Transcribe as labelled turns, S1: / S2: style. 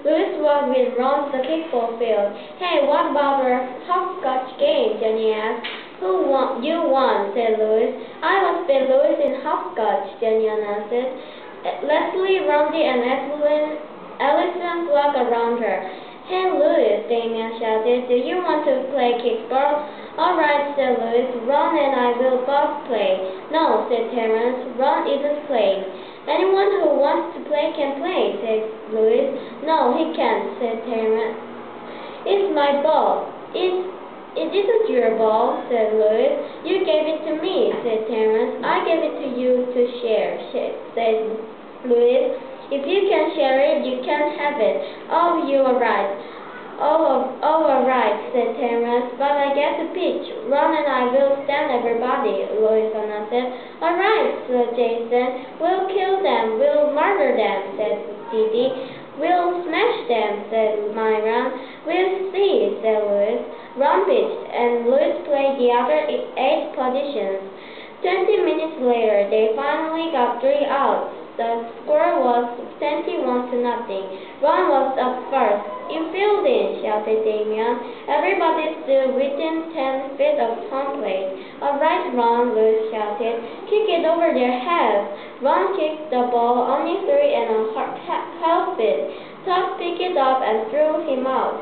S1: Louis was with Ron the kickball field. Hey, what about our hopscotch game? Jenny asked. Who won? You won, said Louis. I was with Louis in hopscotch, Jenny announced. Leslie, Rondi, and Allison flocked around her. Hey, Louis, Damien shouted. Do you want to play kickball? All right, said Louis. Ron and I will both play. No, said Terence. Ron isn't playing. Anyone who wants to play can play, said Louis. No, he can't, said Terence. It's my ball. It isn't your ball, said Louis. You gave it to me, said Terence. I gave it to you to share, said Louis. If you can share it, you can have it. Oh, you are right. Oh, all right, said Terence, but I get to pitch. Ron and I will stand everybody, Louis announced. All right, said Jason. We'll kill them. We'll murder them, said Didi. We'll smash them, said Myron. We'll see, said Louis. Ron pitched, and Louis played the other 8 positions. 20 minutes later, they finally got 3 outs. The score was 21-0. Ron was up first. In fielding, shouted Damien. Everybody stood within 10 feet of home plate. All right, Ron, Louis shouted. Kick it over their heads. Ron kicked the ball only 3 1/2 feet. Todd picked it up and threw him out.